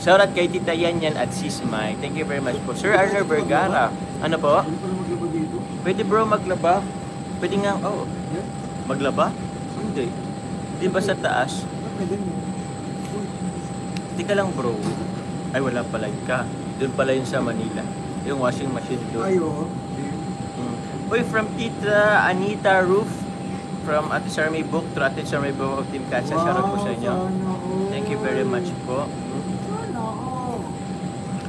Shoutout kay Tita Yanyan at Sis Mai. Thank you very much po. Sir Arner Vergara. Ano po? Pwede bro maglaba? Pwede nga, oh. Maglaba? Hindi. Di ba sa taas? Tika lang bro. Ay wala pala yun ka. Doon pala yun sa Manila. Yung washing machine doon. Ayo. Uy, from Tita Anita Roof. From Ate Sarmay Book to Ate Sarmay Book of Team Katsa. Shoutout po sa inyo. Thank you very much po.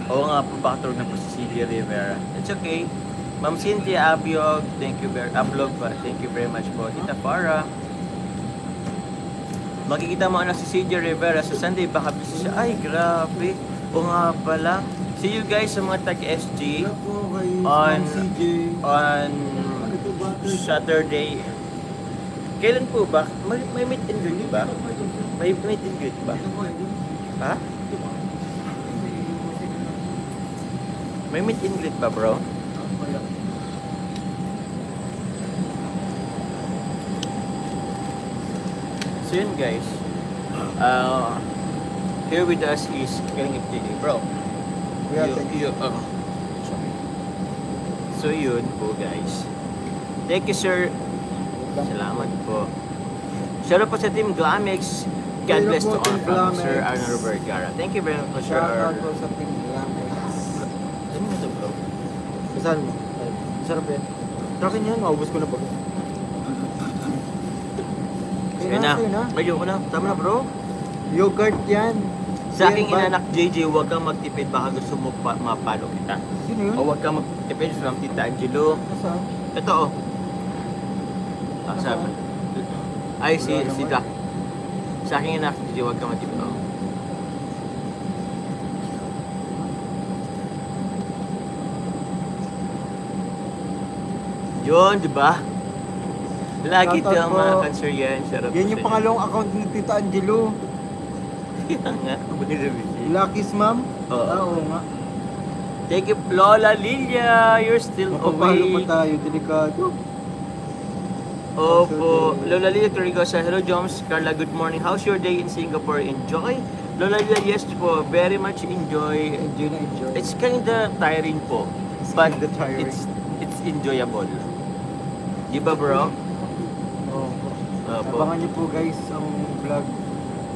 Oo nga po, bakatulog na po si CJ Rivera. It's okay. Ma'am Cynthia Abiog, thank you very thank you very much po. Tita Farah. Makikita mo anak si CJ Rivera sa Sunday, baka busy siya. Ay, grabe. O nga pala. See you guys sa mga tag-SG on Saturday. Kailan po ba? May meet and greet ba? May meet and greet ba? Ha? May meet and greet ba, bro? So yun guys, here with us is Kalingap TV, bro. Sorry. So yun po guys. Thank you sir. Salamat po. Shoutout po sa Team Glamex. God bless to all from Sir Arnold Vergara. Thank you very much sir. Shoutout po sa Team Glamex. Ano mo ito bro? Saan mo? Sarap yan. Trakin yan, maubos ko na po. Sige na. Ayoko na. Tama na bro. Yogurt yan. Sa aking inanak JJ, huwag kang magtipid. Baka gusto mo mapalo kita. Sino yun? O huwag kang magtipid from Tita Angelo. Saan? Ito oh. Ah, sabi. Ay, si Doc. Sa aking inanak JJ, huwag kang magtipid. Oh. Yun, di ba? Lagi Shoutout ito ang mga po. cancer yan. Sarap Yan yung pangalawang account ni Tita Angelo. nga. Lucky's ma'am? Oo. Oo nga. Thank you, Lola Lilia. You're still Mapapalo pa awake. tayo, delikado. Opo. Lola Lilia Torigosa. Hello, Joms. Carla, good morning. How's your day in Singapore? Enjoy? Lola Lilia, yes po. Very much enjoy. Enjoy na enjoy. It's kinda tiring po. It's But kinda tiring. it's enjoyable. Di ba, bro? Oo. Opo. Abangan niyo po guys ang vlog.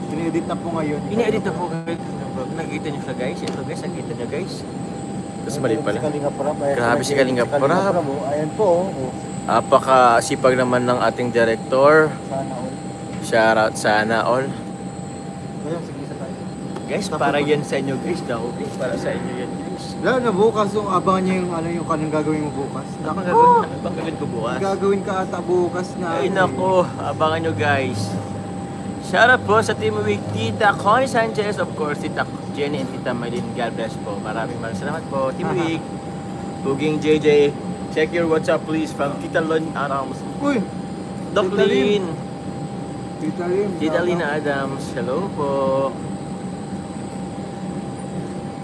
Ini-edit na po ngayon. Ini-edit na po guys. Nakita niyo siya guys. Ito guys, nakita niyo guys. Tapos mali pala. Grabe si Kalingap Prab. Ayan po. Oh. Apaka-sipag naman ng ating director. Sana all. Shoutout sana all. Ayan, sige sa tayo. Guys, para yan sa inyo guys. Daw, guys, para sa inyo yan guys. Lalo na bukas, so abangan niyo yung yung kanang gagawin mo bukas. Ano bang gagawin? Ano bang gagawin ko bukas? Gagawin ka ata bukas na. Ay nako, abangan nyo guys. Shoutout po sa Team Week, Tita Connie Sanchez, of course, Tita Jenny and Tita Maylin. God bless po. Maraming salamat po. Team Week, Buging JJ. Check your WhatsApp please from Tita Lynn Adams. Uy! Doc Tita Lynn. Lynn. Tita Lynn. Tita Lynn Adams. Hello po.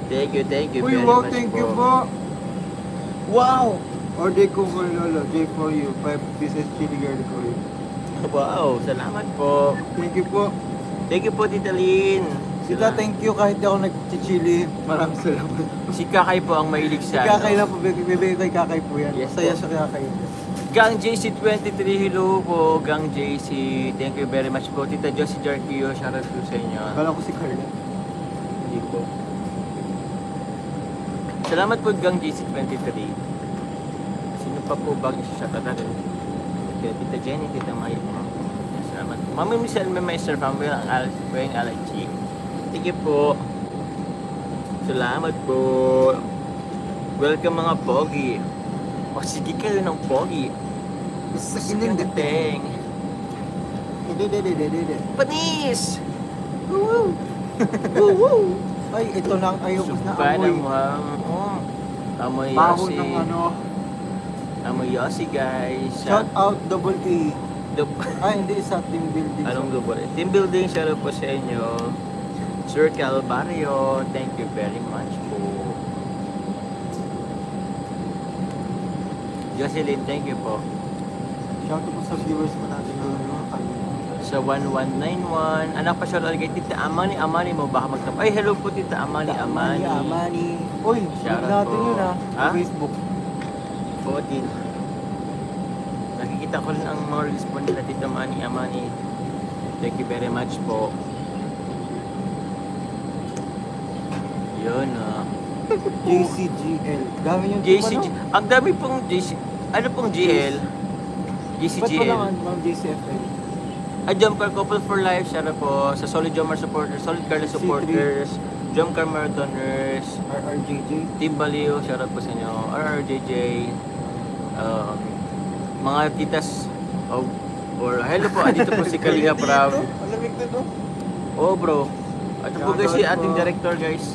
Thank you Uy, very wow, much thank po. you po. Wow! Order ko for Lolo, J for you. 5 pieces chili girl for you. Wow, salamat po. Thank you po. Thank you po, Tita Lynn. Tita, thank you kahit di ako nag-chili. Maraming salamat. Si Kakay po ang mahilig Si sa Kakay na po, bibigay kay Kakay po yan. Yes Masaya po. sa Kakay. Gang JC23, hello po. Gang JC, thank you very much po. Tita Josie Jarquillo, shoutout po sa inyo. Kala ko si Carla. Hindi po. Salamat po, Gang JC23. Sino pa po bang isa-shoutout natin? Tita Jenny, Tita Maya po. Salamat po. Mami Michelle, may Sir Family ang allergy. Thank you po. Salamat po. Welcome mga pogi. O sige kayo ng pogi. Sa Teng. Hindi. Panis! Woo! Woo! Ay, ito na ang ayokos na amoy. Amoy Baho Yossi. ng ano. Amoy Yossi guys. Shout out double A. Ay, Hindi sa team building. anong double? Team building, shout out po sa inyo. Sir Calvario, thank you very much po. Jocelyn, thank you po. Shout out po sa viewers mo natin na ano, kanina. sa 1191. Anak pa siya kay Tita Amani. Amani mo baka magtap. Ay, hello po Tita Amani. Amani. Amani. Uy, Shout huwag out natin po. yun Ha? Sa Facebook. Oo din. Nakikita ko rin ang mga release po nila Tita Amani. Amani. Thank you very much po. Yun JCGL. Dami yung JCG. Ang dami pong JC. Ano pong GL? Ba't JCGL. wala mga JCFL? A Jumper Couple for Life, shout out po sa Solid Jumper supporters, Solid Carla supporters, Jumper Marathoners, RRJJ. Team Baliw, shout out po sa inyo, RRJJ, mga titas, or hello po, dito po si Kalinga Prab. Alamig na to. Oh bro, ito po guys si ating director guys.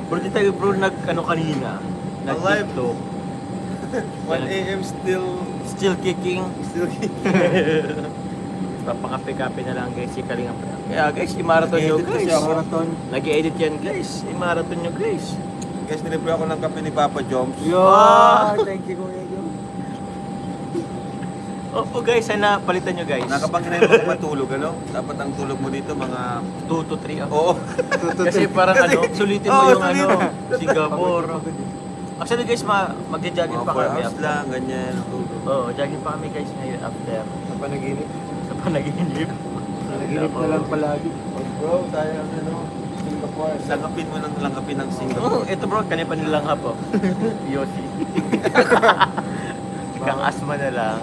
Bro, di tayo bro ano kanina, Ang live. TikTok. 1 AM Still kicking. still Papakape-kape na lang guys si Kalinga Prab. Kaya guys, i-marathon nyo Edit guys. kasi ako. Marathon. Nag-edit yan guys, i-marathon nyo guys. Guys, nilibre ako ng kape ni Papa Joms. Yo! Thank you, Kuya Jom. Opo guys, sana palitan nyo guys. Nakapanghinay mo ako matulog, ano? Dapat ang tulog mo dito mga... 2 to 3 ako. Oo. Kasi parang ano, sulitin mo Oo, yung ano, sulitin. Singapore. Actually guys, magja-jogging Mga pa 4 kami hours after. lang, ganyan. ang tulog. Oo, jogging pa kami guys ngayon after. Sa panaginip. Sa panaginip. Panaginip na lang palagi. Oh, bro, tayo ang ano, Singapore. Langapin ng Oh, Singapore. ito bro, kanina pa nilang hapo. Yossi. Kang asma na lang.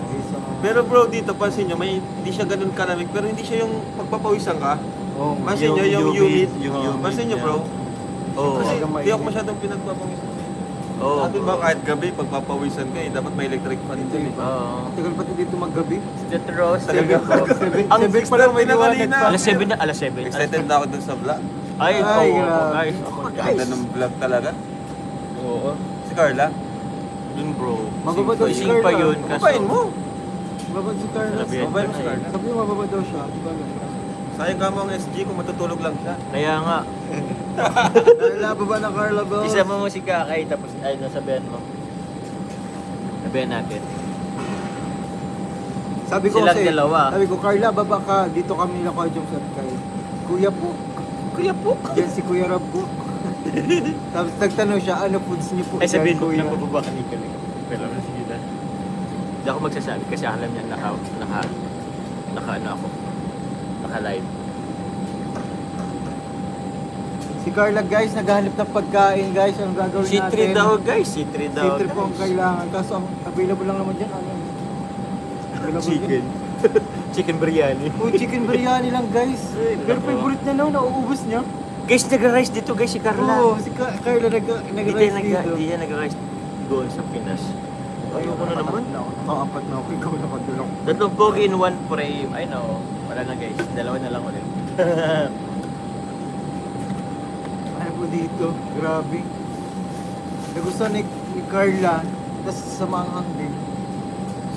Pero bro, dito pansin nyo, hindi siya ganun kalamig, pero hindi siya yung pagpapawisan ka. Oh, Pansin nyo, yung humid. yung humid Pansin nyo niya. bro. Oo. Kasi Talagang hindi ako mainit. masyadong pinagpapawisan. Oo. Dati ba kahit gabi, pagpapawisan ka, dapat may electric fan din eh. Oo. Tagal pati dito maggabi. Tito Rose, Talaga thank you po. Ang Seven 6 pa lang may na liwanag kanina. pa. Alas 7 na, alas 7. Excited na ako dun sa vlog. Ay, Ay, oo, grabe. guys. Ako guys. Ganda ng vlog talaga. Oo. Si Carla, Dun bro. Mababa daw si Sing pa Carla. yun. Kaso, kapain mo. Mababa si Carlos. Sabi Mababa mo si Carla. Sabi mo mababa daw siya. Di ba? Sayang ka mo ang SG kung matutulog lang siya. Kaya nga, Carla, baba na Carla ba? isa mo si Kakay, tapos ay nasabihan mo. Sabihan natin. Sabi ko Silang kasi, dalawa. sabi ko, Carla, baba ka. Dito kami na Kuya Joms at kay Kuya po. Kuya po. Diyan si Kuya Rob ko. Tapos nagtanong siya, ano foods niyo po? Ay sabihin ko Kuya? na mababa ka ni Kalinga. Pero sige na. Hindi ako magsasabi kasi alam niya naka ano ako. Naka-live. Si Carla guys, naghahanap ng pagkain guys. Anong gagawin C3 natin? daw guys, C3 daw. C3 po ang kailangan. Kaso ang available lang naman dyan. Ano? Available Chicken. Chicken biryani. Oh, chicken biryani lang guys. Ay, Pero nako. favorite niya no, nauubos niya. Guys, nag-rice dito guys si Carla. Oo, si Carla nag-rice dito. Hindi siya nag-rice doon sa Pinas. Ayoko na naman. Nakaapat na ako. Ikaw nakadulong. Tatlong pogi in one frame. I know. Wala na guys. Dalawa na lang ulit. Ano po dito? Grabe. Nagustuhan ni Carla. Tapos sa manghang din.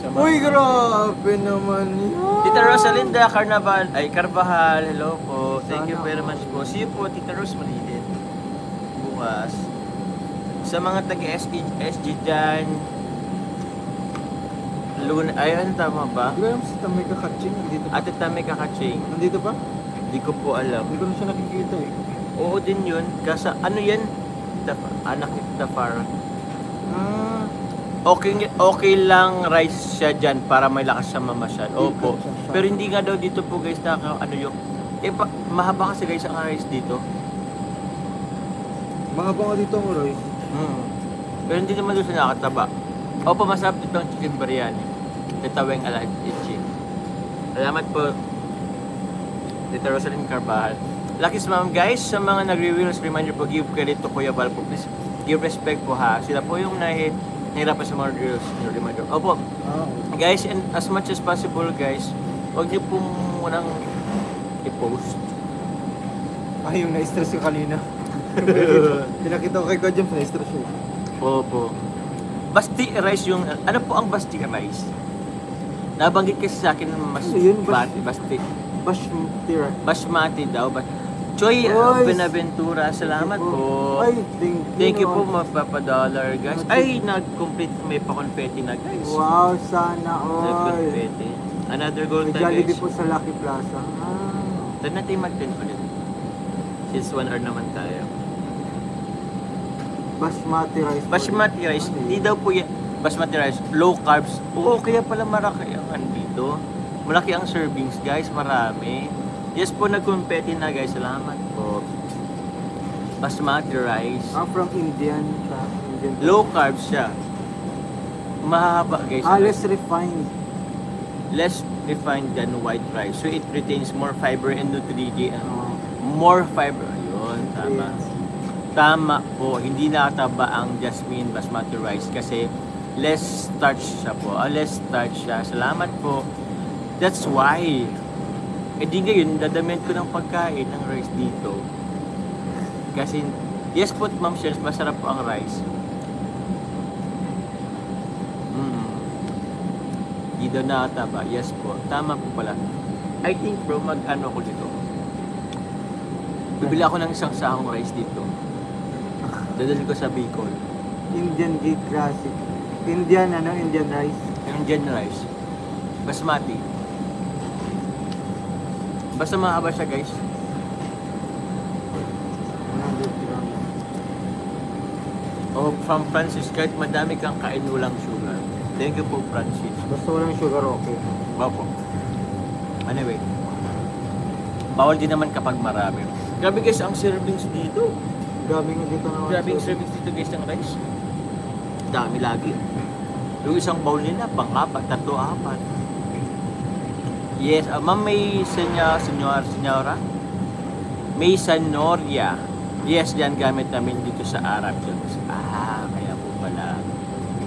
Uy, grabe naman yan. Tita Rosalinda Carnaval, ay Carvajal, hello po. Thank you Sana very all. much po. See you po, Tita Rose Malidin. Bukas. Sa mga taga-SG dyan, Luna, ay ano tama ba? Di ba yung si Tamay Kakaching? Nandito pa? Ate Tame Kakaching, Nandito pa? hindi ko po alam. Hindi ko na siya nakikita eh. Oo din yun, kasi ano yan? Anak ni Tafara. Ah, Okay lang rice siya dyan para may lakas siya mamasyal. Opo. siya. Pero hindi nga daw dito po guys ano yung mahaba kasi guys ang rice dito. mga bango dito ang Roy. Pero hindi naman doon sa nakataba. Opo, masarap dito ang chicken biryani. Tataweng alive itchy. Salamat po. Tita Rosalind Carvajal. Lucky ma'am guys, sa mga nagre-reels, reminder po, give credit to Kuya Val po. Please give respect po ha. Sila po yung nahirapan sa mga reels. Reminder. Opo, Ah, guys, and as much as possible guys, huwag niyo pong munang i-post. ay, yung na-stress ko kanina. Pinakita ko kay Kuya James, na-stress siya. Opo. Basti rice yung, ano po ang basti rice? Nabanggit kasi sa akin mas Ano yun, basti? basti. Bash tira. Basmati daw. Choy Oy, Benaventura, salamat po. Ay, Thank you po $5 guys. Ay, nag-complete may pa-confetti na guys. Wow, sana all. Nag-confetti. Another goal May tayo Jollibee guys. po sa Lucky Plaza. Tara natin mag-10 ulit. Since 1 hour naman tayo. Basmati rice. Basmati rice, Ano hindi yun? daw po yan. Basmati rice, low carbs. Oo, kaya pala maraki ang andito. Malaki ang servings guys, marami. Yes po, nagkumpete na guys. Salamat po. Basmati rice. From Indian siya. Indian. Low carbs siya. Mahaba guys. Less refined. Less refined than white rice. So it retains more fiber and nutrients. Oh. More fiber. Ayun, tama. Yes. Tama po, hindi nakataba ang Jasmine Basmati rice kasi less starch siya po. Less starch siya. Salamat po. That's why. Eh di ngayon, dadamihan ko ng pagkain ng rice dito. Kasi, yes po, Ma'am Shells, masarap po ang rice. Hindi daw nakataba. Yes po. Tama po pala. I think bro, mag-ano ko dito. Bibili ako ng isang sahong rice dito. Dadalhin ko sa Bicol. Indian Gate Classic. Indian rice. Indian rice. Basmati. Basta mahaba siya guys. 100 grams. Oh, from Francis, kahit madami kang kain walang sugar. Thank you po, Francis. Basta walang sugar, okay. Wow po. Anyway. Bawal din naman kapag marami. Grabe guys, ang servings dito. Grabe nga dito naman. Grabe yung servings dito guys ng rice. Dami lagi. Yung isang bowl nila, pang-apat, 3-4. Yes, ma'am, may senyora? May Sanoria. Yes, dyan gamit namin dito sa Arab. Kaya po pala.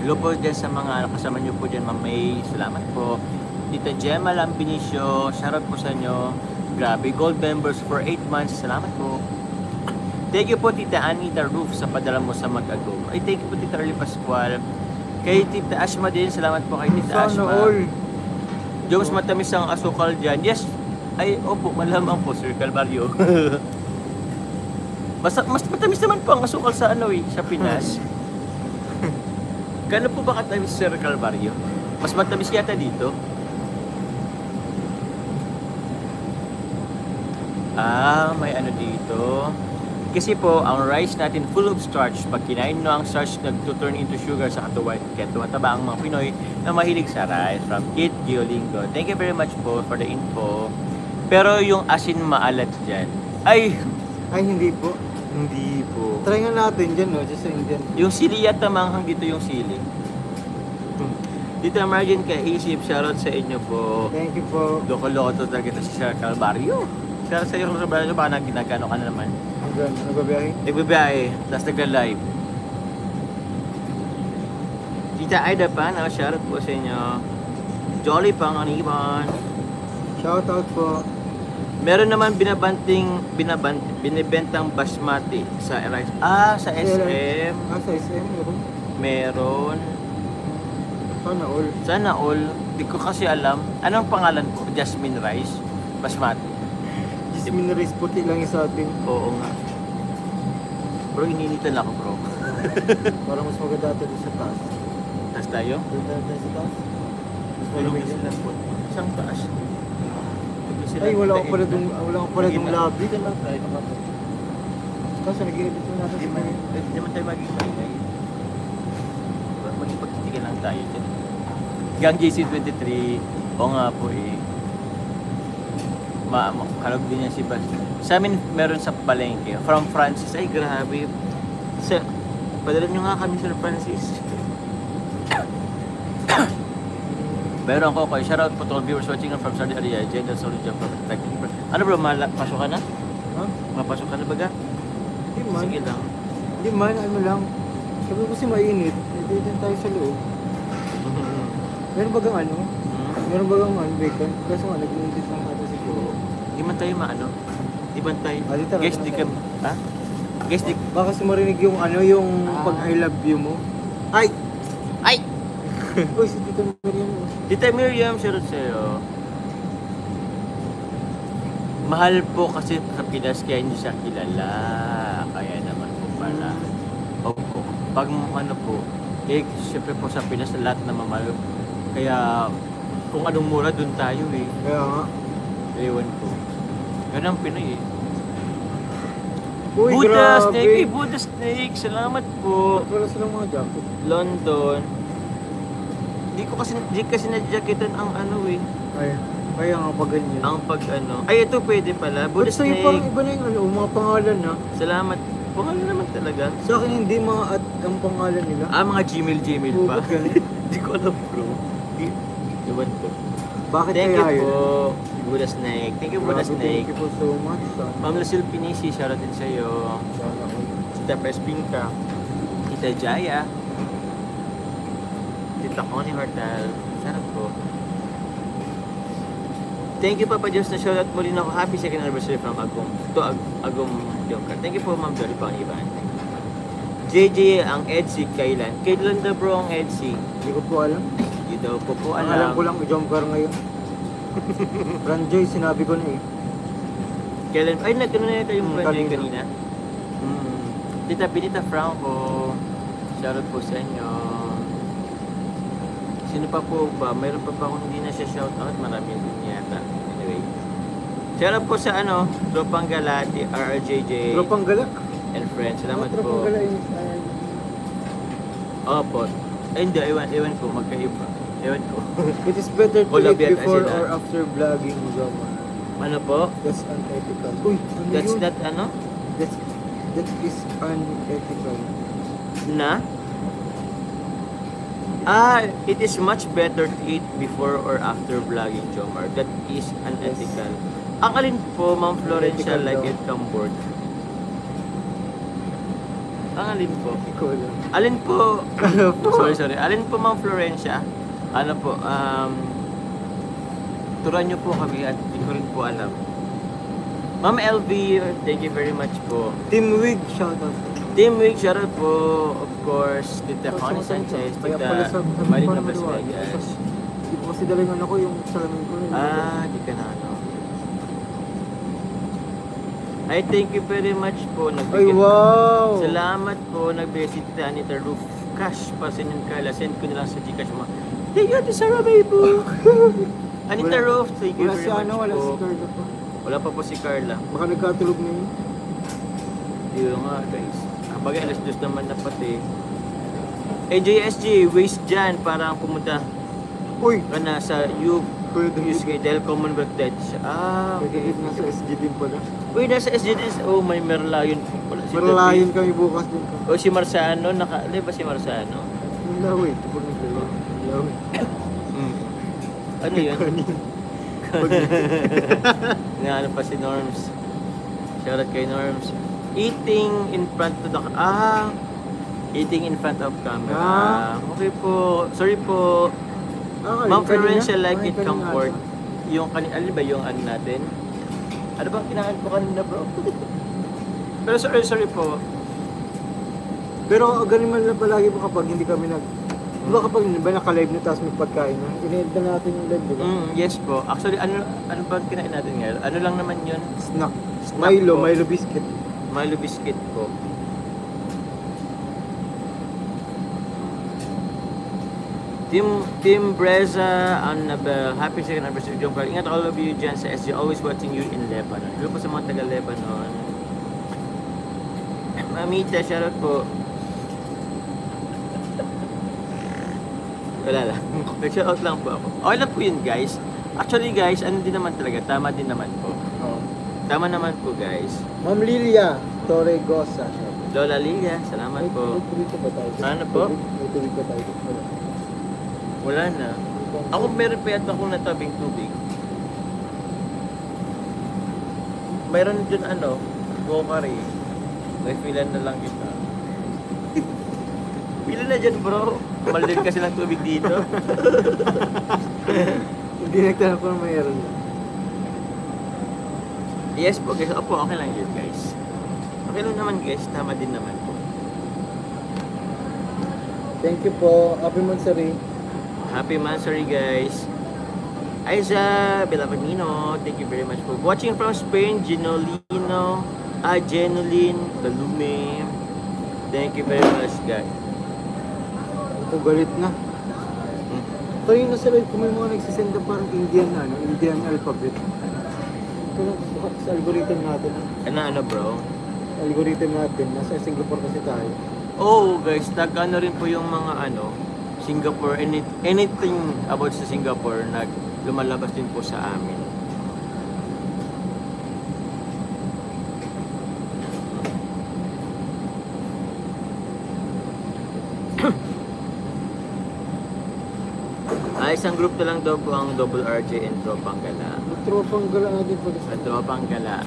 Hello po dyan sa mga kasama nyo po dyan, ma'am May. Salamat po. Tita Gemma Lambinicio, shoutout po sa inyo. Grabe, gold members for 8 months. Salamat po. Thank you po, Tita Anita Roof, sa padala mo sa Mag-Agom. Ay, thank you po, Tita Arlie Pascual. Kay Tita Ashma din, salamat po kay Tita Sana Ashma. all. Jones, matamis ang asukal dyan. Yes, ay, opo, malamang po, Sir Calvario. Mas matamis naman po ang asukal sa sa Pinas. Kano po ba katamis, Sir Calvario? Mas matamis yata dito. May ano dito. Kasi po, ang rice natin full of starch. Pag kinain nyo ang starch, nagtuturn into sugar sa katawan. Kaya tumataba ang mga Pinoy na mahilig sa rice. From Kit Giolingo. Thank you very much po for the info. Pero yung asin maalat dyan. Ay, Hindi po. hindi po. Try nga natin dyan, no? Just sa Indian. Yung sili yata manghang dito yung sili. Dito Margin kay Isip, shoutout sa inyo po. Thank you po. Loko-loko talaga ito si Sir Calvario. Sir Calvario, baka ginagano ka na naman. Hanggang nagbabiyahe. Nagbabiyahe, tapos nagla-live. Tita Aida pa, shoutout po sa inyo. Jolly Panganiban. Shout out po. Meron naman binibentang basmati sa rice. Sa SM. Sa SM, meron. Meron. Sana all. Sana all. Di ko kasi alam. Anong pangalan po? Jasmine rice? Basmati? Jasmine rice puti lang yung sa atin. Oo nga. Bro, ininitan ako bro. Parang mas maganda ito doon sa taas. Taas tayo? Doon tayo sa taas. Mas malamig Tulog yun. po. Isang taas. Ay, wala ko pala dong lobby. Dito lang tayo. Kaso nag-i-edit mo natin Hindi sa man, hindi naman tayo magiging magpagtitigan lang tayo dyan. Gang JC23, o nga po kalog din niya si Bas. Sa amin meron sa palengke, from Francis, ay grabe. Padala nyo nga kami Sir Francis. Meron ko kayo, shoutout po to all viewers watching from Saudi Arabia, Jeddah, Saudi Arabia. Ano bro, pasok ka na? Ha? Mapasok ka na baga? Hindi man. Sige lang. Hindi man, ano lang. Sabi ko kasi mainit. Hindi din tayo sa loob. Meron ba gang ano? Meron ba gang bacon? Kaso nga, nag-iintis lang ata siguro. Di man tayo maano? Di man tayo? Dito lang, Guys, dito di lang ka... tayo. Ha? Guys, di... Baka kasi marinig yung ano, yung pag I love you mo. Ay! Ay! Uy, si Tita Miriam. Tita Miriam, shoutout sa'yo. Mahal po kasi sa Pinas kaya hindi siya kilala. Kaya naman po pala. Opo. Pag ano po, siyempre po sa Pinas lahat na mamahal. Kaya kung anong mura, dun tayo eh. Kaya nga. Ewan ko. Ganun ang Pinoy eh. Uy, Buddha grabe. Snake! Eh, Buddha Snake! Salamat po. Ba't wala silang mga jacket? London. Di kasi na-jacketan ang ano eh. Kaya nga pag ganyan. Ang pag ano. Ay, ito pwede pala. Buddha Ba't sa'yo parang Snake. iba na yung ano, mga pangalan na. Salamat. Pangalan naman talaga. Sa akin hindi mga at ang pangalan nila. Mga Gmail pa. Ba't ganun? Di ko alam bro. Ewan ko. Bakit Thank kaya you yun? po, Buddha Snake. Thank you, Buddha Grabe, Snake. Thank you po so much. Ma'am Lucille Pinisi, shoutout din sa'yo. Sana all. Tita Prespinka. Tita Jaya. Tita Connie Hortal. Sarap po. Thank you, Papa Diyos, na shoutout mo rin ako. Happy second anniversary from Agum. To Agum Jongkar. Thank you po, Ma'am Jory Pangiban. JJ, ang Edsy, kailan? Kailan daw bro ang Edsy? Hindi ko po alam. Hindi daw po Ang alam. alam ko lang, jump car ngayon. Franjoy, sinabi ko na eh. Kailan? Ay, nagkano na yata yung friend Kanina. kanina. Tita Benita Franco, shoutout po sa inyo. Sino pa po ba? Mayroon pa ba kung hindi na siya shoutout? Marami din yata. Anyway. Shoutout po sa ano, Tropang Galati, RRJJ, Tropang galak. and friends. Salamat Tropang po. galak yung Opo. Ay, hindi. Ewan ko. Magkaiba. Ewan ko. It is better to Wala eat biyat before sila. or after vlogging, Jomar. Ano po? That's unethical. Uy, ano That's yun? not ano? That is unethical. Na? It is much better to eat before or after vlogging, Jomar. That is unethical. Ang alin po, Ma'am Florencia, Unethical like daw. it come board? Ang alin po? Ikaw lang. Alin po? Ano po? Sorry. Alin po, Ma'am Florencia? Ano po, turuan niyo po kami at hindi ko rin po alam. Ma'am LV, thank you very much po. Team Wig, shoutout. Team Week, shoutout po, of course, Tita Sa- Connie sa- Sanchez, Kaya Tita pala sa Marina parang Las maliwanag. Vegas. Hindi ko kasi dala yung ano ko, yung salamin ko. Di ka na ano. Ay, thank you very much po. Ay, wow! Salamat po, nagbigay si Tita Anita Roof. Cash pa sa inyong Carla. Send ko na lang sa Gcash mo. Thank you, Ate Sarah Baby. Anita Wala- Roof, thank you Wala very si much ano, wala po. si Carla pa. Wala pa po si Carla. Baka nagkatulog na yun. Yun nga guys. Bagay alas 2 naman na pati. AJSG, waste dyan para pumunta Uy! ka na sa U. Kuya David. USK dahil Commonwealth Dutch. Kuya Okay. David, nasa SG din pala. Uy, nasa SGDS. Oh, may Merlion po pala. Si Maralayan kami bukas din ka. David. O si Marsano, di ba si Marsano? Yung laway, kapag nagdala. Laway. Ano yun? Ano pa si Norms. Shoutout kay Norms. Eating in front of the... Eating in front of camera. Okay po. Sorry po. Ma'am Florencia, like it comfort. Yung alin ba yung ano natin? Ano bang kinain ko kanina bro? Pero sorry po. Pero ganun man lang palagi mo kapag hindi kami Di ba kapag naka-live na tapos may pagkain na, in-end na natin yung live, di ba? Yes po. Actually, ano bang kinain natin ngayon? Ano lang naman yun? Snack. Snack Milo, po. Milo biscuit. Milo biscuit po. Team Breza on happy second anniversary Jom Carl. Ingat all of you dyan sa SG. Always watching you in Lebanon. Hello po sa mga taga Lebanon. Mamita, shoutout po. Wala lang. Nag-shoutout lang po ako. Okay lang po yun guys. Actually guys, ano din naman talaga. Tama din naman po. Oh. Tama naman po guys. Ma'am Lilia Torregosa. Lola Liga, salamat po. May tubig ka ba tayo? Ano po? May tubig ka tayo. Wala. Wala na. Ako meron pa yata akong natabing tubig. Mayroon dun ano, Gokari. May filan na lang kita. Pila na dyan bro. Malil kasi ng tubig dito. Hindi nagtanong ko na mayroon na. Yes po guys. Opo, okay lang yun guys. Okay lang naman guys. Tama din naman po. Thank you po. Happy Mansari. Happy Mansari guys. Aiza Belavamino, thank you very much for watching from Spain. Genolino, Genoline, Balume. Thank you very much guys. Ako galit na. Kanina sa live ko may mga nagsisend na parang Indian na, Indian alphabet. Ito lang sa algorithm natin. Ano bro? Algorithm natin, nasa Singapore kasi tayo. Oh guys, nag-ano rin po yung mga Singapore, anything about sa Singapore, lumalabas din po sa amin. Isang group na lang daw po ang Double RJ and Tropang Gala. Tropang gala natin pag At Tropang Gala.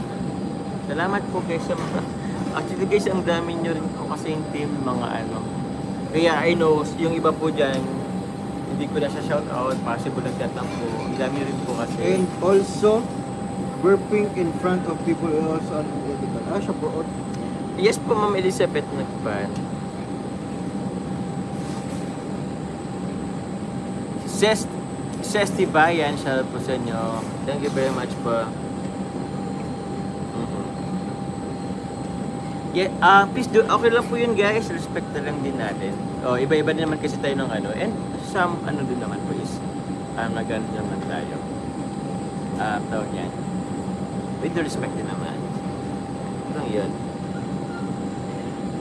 Salamat po guys sa mga... Actually guys, ang dami nyo rin po kasi yung team, mga Kaya I know, yung iba po dyan, hindi ko na siya shout out, possible nagtatampo. Ang dami rin po kasi. And also, burping in front of people is also unethical. Siya po. Yes po, Ma'am Elizabeth Nagpan. Ses Tibayan, shout out po sa inyo. Thank you very much po. Yeah, please do, okay lang po yun guys, respect na lang din natin. Iba-iba din naman kasi tayo ng and some din naman po is, nag-ano naman tayo. Tawag yan. With the respect din naman. Lang yun.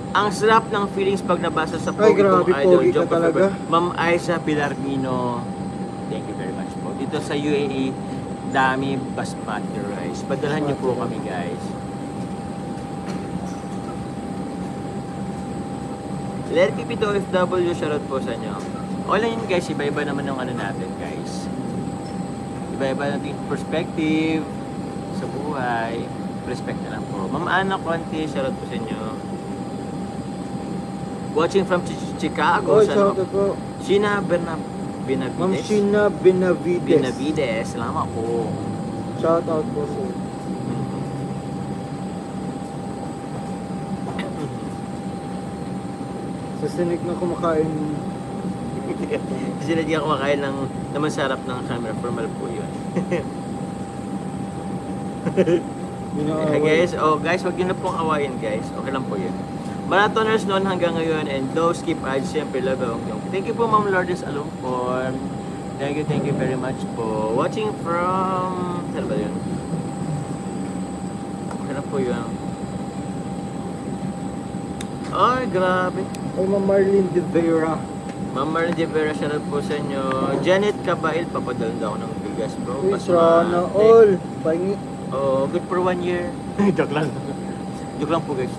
Ang sarap ng feelings pag nabasa sa Ay, grabe, Idol. pogi ka talaga. Ma'am Aiza Pilarmino, thank you very much po. Dito sa UAE, dami basmati rice. Padalhan niyo po kami guys. Let me to OFW, shoutout po sa inyo. Okay lang yun guys, iba-iba naman yung natin guys. Iba-iba natin perspective sa buhay. Respect na lang po. Ma'am Ana Conti, shoutout po sa inyo. Watching from Chicago. Shout out po. Sheena Benavides. Ma'am Sheena Benavides. Benavides, salamat po. Shout out po sir. Sa sinig na kumakain. Kasi hindi ako kumakain ng masarap ng camera. Formal po yun. Guys, wag yun na pong awayin guys. Okay lang po yun. Marathoners noon hanggang ngayon and those keep ads, siyempre love yung. Thank you po Ma'am Lourdes Alumpon. Thank you very much po. Watching from... Saan ba yun? Okay lang po yun. Ay, grabe. Ay, Ma'am Marlene De Vera. Ma'am Marlene De Vera, shoutout po sa inyo. Janet Cabail, papadala daw ako ng bigas bro. Uy, sana all. Pahingi. Oh, good for 1 year. Joke lang. Joke lang po guys.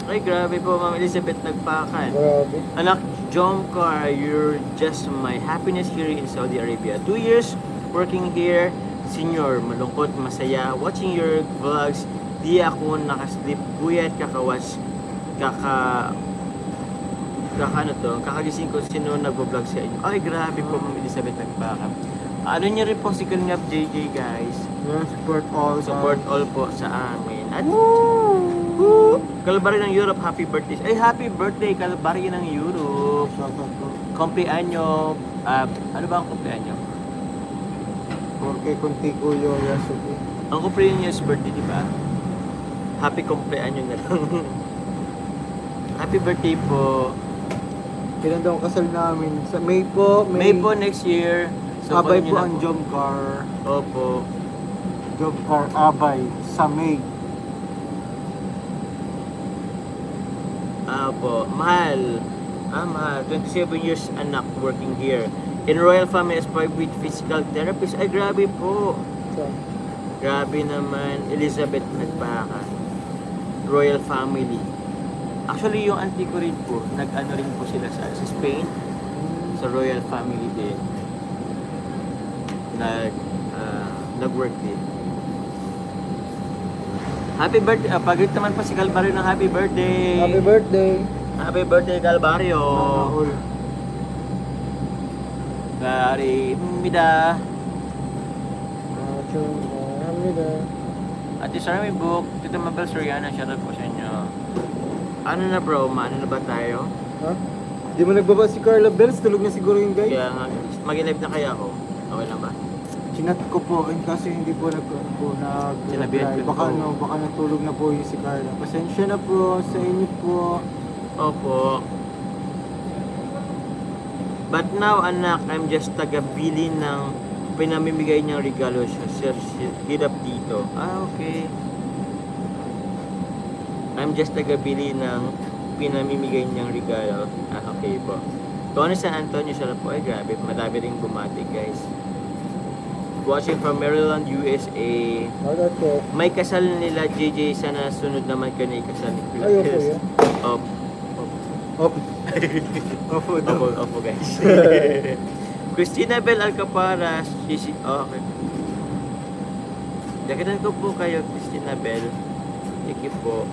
Ay, grabe po, Ma'am Elizabeth Nagpakan. Grabe. Anak, Jomcar, you're just my happiness here in Saudi Arabia. 2 years working here, senior, malungkot, masaya. Watching your vlogs, di ako nakaslip, buyat kakawas, kakagising ko sino nagbo-vlog sa inyo. Ay, grabe po, Ma'am Elizabeth Nagpakan. Ano niyo rin po si Kalingap JJ, guys. Yeah, support all. Support all po sa amin. At woo! Kalbaryo ng Europe, happy birthday. Ay, happy birthday, Kalbaryo ng Europe. Shout out po. Kumpleanyo, ano ba ang kumpleanyo? Porque contigo yo yasuki. Ang kumpleanyo is birthday, di ba? Happy kumpleanyo na lang. Happy birthday po. Kailan daw ang kasal namin? Sa May po. May po next year. So, Abay kunin po niyo na ang Jomcar. Opo. Jomcar Abay sa May. Opo. Mahal. Mahal. 27 years anak working here. In Royal Family Aspire with physical therapist. Ay, grabe po. So, Grabe naman. Elizabeth Nagpakan. Royal Family. Actually, yung auntie ko rin po, nag-ano rin po sila sa Spain. Sa Royal Family din. Nag-work din. Happy birthday. Pag-greet naman po si Calvario ng happy birthday. happy birthday. Happy birthday, Calvario. Rahul. Gari Mida. Hamida. Ate Sarah, may book. Tito Mabel Soriana, shoutout po sa inyo. Ano na bro? Maano na ba tayo? Ha? Di mo nagbaba si Carla Bells? Tulog na siguro yung guys. Kaya nga, mag-live na kaya ako. Okay lang ba? Chinat ko po, kasi hindi po Sinabihan ko baka po. baka natulog na po yung si Carla. Pasensya na po sa inyo po. Opo. But now, anak, I'm just taga-bili ng pinamimigay niyang regalo sa Sir Hirap dito. Ah, okay. I'm just taga-bili ng pinamimigay niyang regalo. Ah, okay po. Tony San Antonio siya po. Ay, grabe. Madami rin bumati, guys. Watching from Maryland, USA. Shoutout po. May kasal nila, JJ. Sana sunod naman ka na ikasal ni Kuya Ay, opo Chris. yan. Opo. Opo. Opo daw. Opo, opo, guys. Christina Bell Alcaparas. Oh, okay. Dakitan ko po kayo, Christina Bell. Thank you po.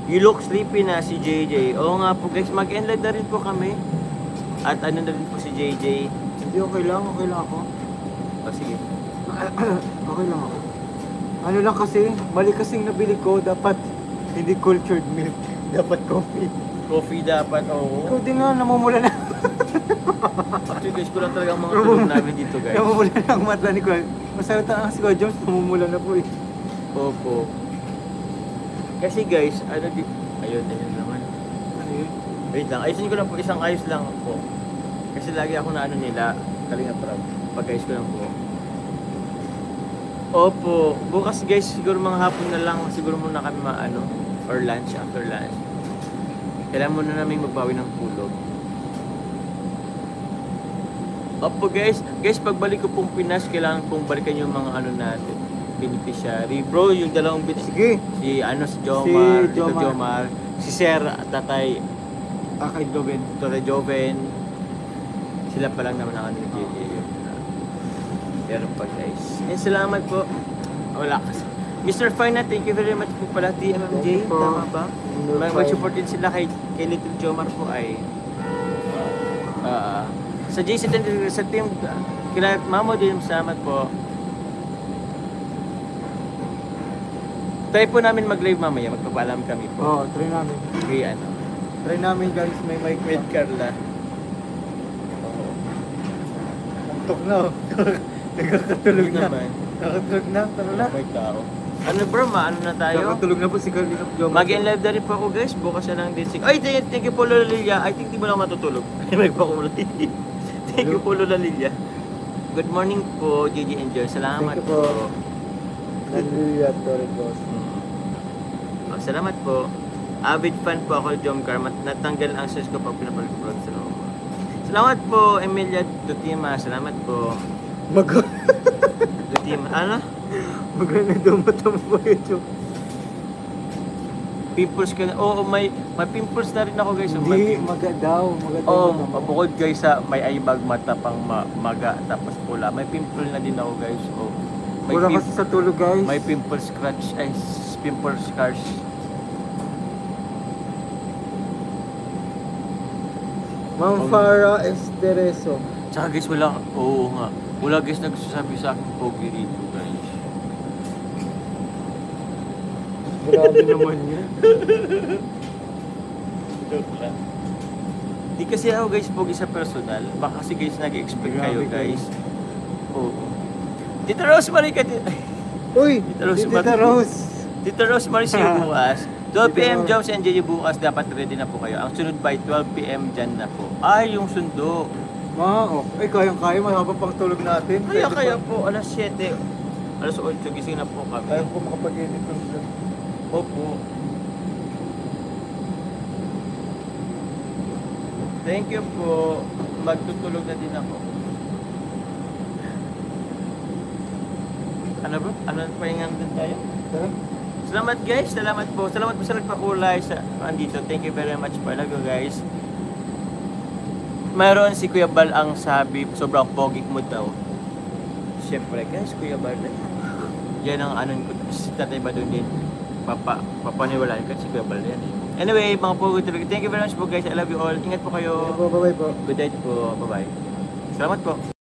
You look sleepy na si JJ. Oo nga po, guys. Mag-end live na rin po kami. At ano na rin po si JJ. Hindi, okay lang ako. O, sige. Okay lang ako. Ano lang kasi, mali kasing nabili ko, dapat hindi cultured milk, dapat coffee. Coffee dapat, oo. Ikaw din nga, namumula na. Actually, guys, kulang talaga ang mga tulog namin dito, guys. Namumula na ang mata ni Kuya. Masarap ang si Kuya Jones, namumula na po eh. Opo. Kasi guys, ano di... Ayun naman. Ano yun? Wait lang, ayusin ko lang po, isang ayos lang po. Kasi lagi ako na ano nila, Kalinga Prab. Pag-ayos ko lang po. Opo, bukas guys, siguro mga hapon na lang, siguro muna kami maano, or lunch, after lunch. Kailangan muna namin magbawi ng tulog. Opo guys, pagbalik ko pong Pinas, kailangan pong balikan yung mga ano natin, beneficiary. Bro, yung dalawang Sige. si Jomar, Si Tito Jomar. Jomar, si Sir at Tatay Kay Joven. Tatay Joven. Sila pa lang naman ang ano ni JJ. Pero pa guys. Salamat po. Wala kasi. Mr. Fina, thank you very much po pala. TMMJ, Thank you po. tama ba? Mr. Mag-support din sila kay Little Jomar po ay sa JC sa team kila Mamo din, salamat po. Try po namin mag-live mamaya, magpapaalam kami po. Oo, try namin. Kay ano, Try namin guys, may mic with Carla. Antok na oh. Nakakatulog na. naman. Nakakatulog na, tara na. May tao. Ano bro, maano na tayo? Nakakatulog na po si Carlina Jomar. Mag-in live na rin po ako guys, bukas na lang din. Ay, thank you po Lola Lilia. I think di mo lang matutulog. Magpakulay. Thank you po Lola Lilia. Good morning po, JJ Enjoy. Salamat Thank you po. po. Hallelujah, Tori Boss. Oh, salamat po. Avid fan po ako, Jom Car. Natanggal ang sus ko pag pinapalik ko sa loob. Salamat po, Emilia Dutima. Salamat po. Dutima. Ano? Maganda daw mata mo po ito. Pimples ka na. Oo, may pimples na rin ako guys. Hindi, maga daw. Maga daw. Oh, mata mo. bukod guys sa may eye bag mata pang maga tapos pula. May pimple na din ako guys. Oh. Wala kasi sa tulog guys. May pimple scratch ay pimple scars. Ma'am Farah Estereso. Tsaka guys wala, oo nga. Wala guys nagsasabi sa akin pogi rito guys. Grabe naman yun. Joke lang. Di kasi ako guys pogi sa personal. Baka kasi guys nag-expect kayo Grabe guys. Oo. Tita Rosemary ka din. Uy! Tita Rose, Tita Rose! Tita Rosemary siya bukas. 12 p.m. Tita Jones and JJ bukas. Dapat ready na po kayo. Ang sunod by 12 p.m. dyan na po. Ay, yung sundo. Oh. Ay, kayang-kaya. Mahaba pang tulog natin. Kaya po. Alas 7. Alas 8. Gising na po kami. Kaya po makapag-edit ng vlog. Opo. Thank you po. Magtutulog na din ako. Ano ba? Ano pahingan din tayo? Tara. Salamat guys. Salamat po. Salamat po sa nagpakulay sa andito. Thank you very much po. Love you guys. Mayroon si Kuya Bal ang sabi, sobrang pogi mo daw. Siyempre guys, Kuya Bal. Yan ang anon ko. Si Tatay ba doon din? Papaniwalaan ka si Kuya Bal yan. Anyway, mga pogi talaga. Thank you very much po guys. I love you all. Ingat po kayo. Bye-bye po. Good night po. Bye-bye. Salamat po.